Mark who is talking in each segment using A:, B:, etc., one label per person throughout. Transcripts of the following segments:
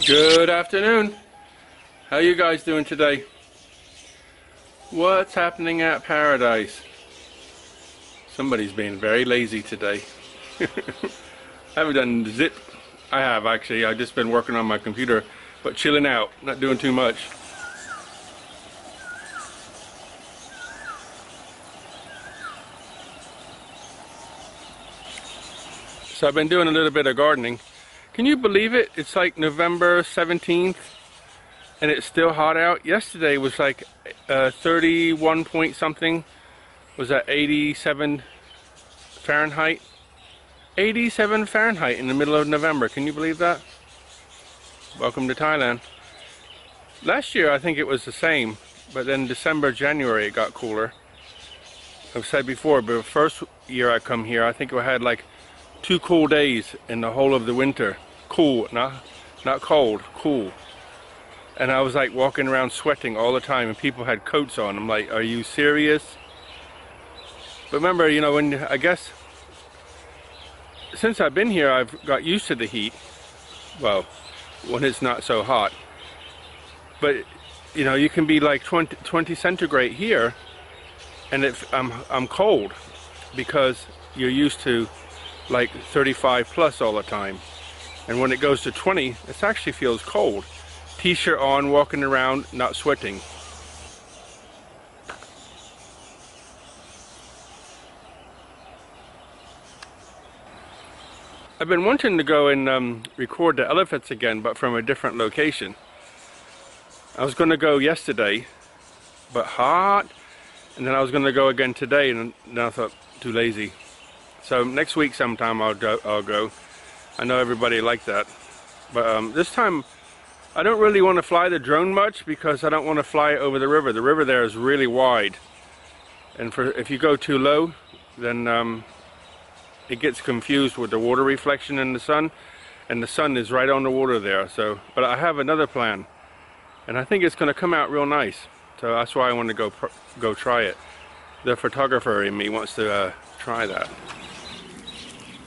A: Good afternoon. How you guys doing today? What's happening at Paradise? Somebody's being very lazy today. I haven't done zip. I have actually. I've just been working on my computer, but chilling out, not doing too much. So I've been doing a little bit of gardening. Can you believe it? It's like November 17th and it's still hot out. Yesterday was like 31 point something. Was that 87 Fahrenheit? 87 Fahrenheit in the middle of November. Can you believe that? Welcome to Thailand. Last year I think it was the same, but then December, January it got cooler. I've said before, but the first year I come here I think I had like 2 cool days in the whole of the winter. Cool, not cold, cool. And I was like walking around sweating all the time and people had coats on. I'm like, are you serious? But remember, you know, when I guess since I've been here I've got used to the heat. Well, when it's not so hot. But you know, you can be like 20 centigrade here and I'm cold because you're used to like 35 plus all the time, and when it goes to 20 it actually feels cold. T-shirt on, walking around, not sweating. I've been wanting to go and record the elephants again, but from a different location. I was going to go yesterday, but hot, and then I was going to go again today, and then I thought, too lazy. So next week sometime I'll go. I know everybody liked that. But this time I don't really want to fly the drone much because I don't want to fly it over the river. The river there is really wide. And if you go too low, then it gets confused with the water reflection in the sun. And the sun is right on the water there. So, but I have another plan. And I think it's going to come out real nice. So that's why I want to go try it. The photographer in me wants to try that.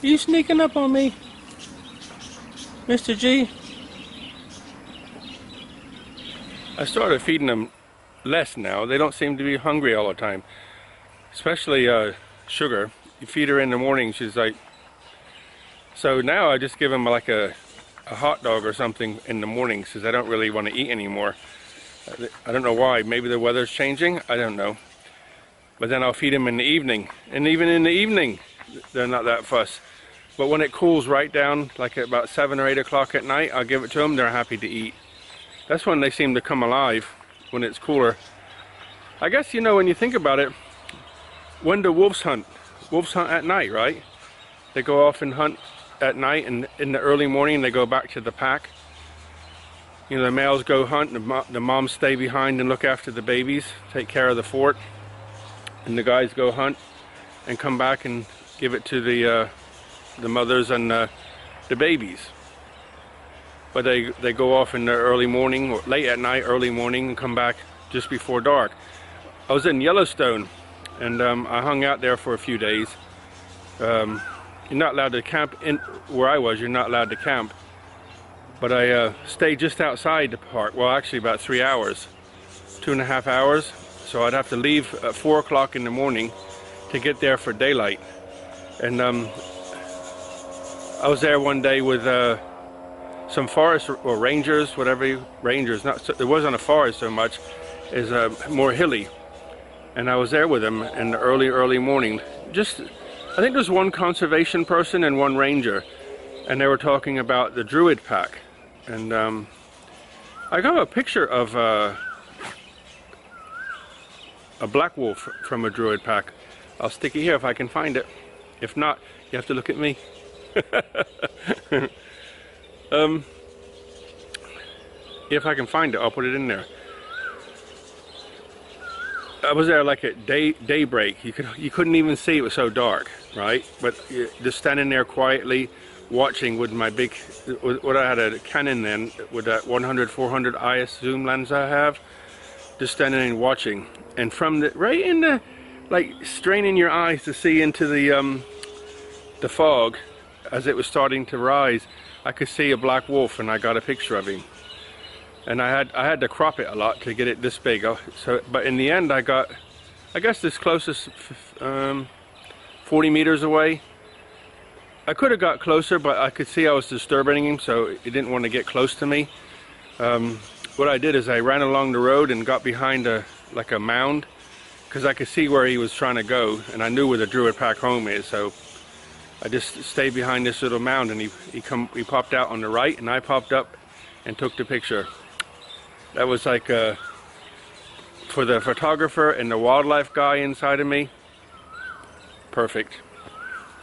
A: You sneaking up on me, Mr. G? I started feeding them less now. They don't seem to be hungry all the time. Especially Sugar. You feed her in the morning, she's like... So now I just give them like a hot dog or something in the morning because I don't really want to eat anymore. I don't know why. Maybe the weather's changing? I don't know. But then I'll feed them in the evening. And even in the evening, they're not that fussed. But when it cools right down, like at about 7 or 8 o'clock at night, I'll give it to them. They're happy to eat. That's when they seem to come alive, when it's cooler. I guess, you know, when you think about it, when do wolves hunt? Wolves hunt at night, right? They go off and hunt at night, and in the early morning they go back to the pack. You know, the males go hunt, and the moms stay behind and look after the babies, take care of the fort. And the guys go hunt and come back and give it to the mothers and the babies. But they go off in the early morning, or late at night, early morning, and come back just before dark. I was in Yellowstone, and I hung out there for a few days. You're not allowed to camp in where I was. You're not allowed to camp. But I stayed just outside the park. Well, actually about 3 hours, 2.5 hours. So I'd have to leave at 4 o'clock in the morning to get there for daylight. And I was there one day with some forest or rangers, whatever, rangers. It wasn't a forest so much, it's more hilly. And I was there with them in the early morning. Just, I think there's one conservation person and one ranger, and they were talking about the Druid pack. And I got a picture of a black wolf from a Druid pack. I'll stick it here if I can find it. If not, you have to look at me. If I can find it, I'll put it in there. I was there like at daybreak. You couldn't even see, it was so dark, right? But just standing there quietly watching with my big, what I had a Canon then with that 100-400 IS zoom lens I have, just standing and watching. And from the right in the, like, straining your eyes to see into the fog as it was starting to rise, I could see a black wolf, and I got a picture of him. And I had to crop it a lot to get it this big. But in the end, I got, I guess, this closest 40 meters away. I could have got closer, but I could see I was disturbing him, so he didn't want to get close to me. What I did is I ran along the road and got behind like a mound, because I could see where he was trying to go, and I knew where the Druid Pack home is. So I just stayed behind this little mound, and he popped out on the right, and I popped up and took the picture. That was like for the photographer and the wildlife guy inside of me. Perfect.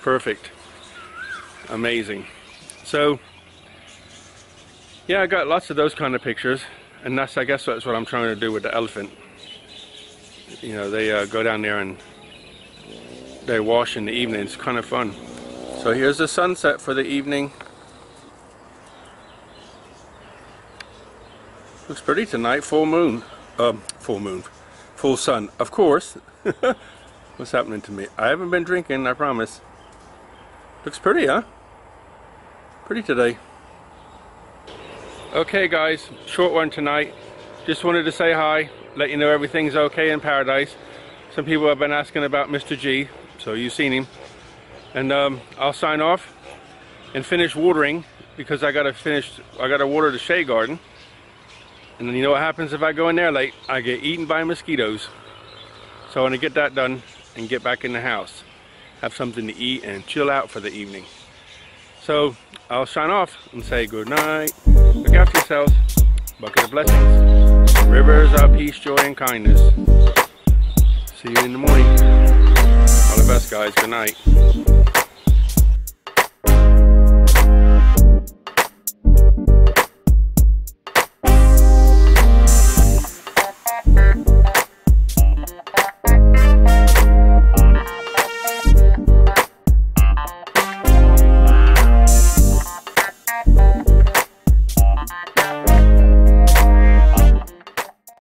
A: Perfect. Amazing. So yeah, I got lots of those kind of pictures, and I guess that's what I'm trying to do with the elephant. You know, they go down there and they wash in the evening. It's kind of fun. So here's the sunset for the evening. Looks pretty tonight. Full moon. Full sun, of course. What's happening to me? I haven't been drinking, I promise. Looks pretty, huh? Pretty today. Okay guys, short one tonight. Just wanted to say hi, let you know everything's okay in paradise. Some people have been asking about Mr. G, so you've seen him. And I'll sign off and finish watering, because I gotta water the shade garden. And then you know what happens if I go in there late? I get eaten by mosquitoes. So I want to get that done and get back in the house. Have something to eat and chill out for the evening. So I'll sign off and say good night. Look after yourselves. Bucket of blessings. Rivers of peace, joy, and kindness. See you in the morning. All the best, guys. Good night.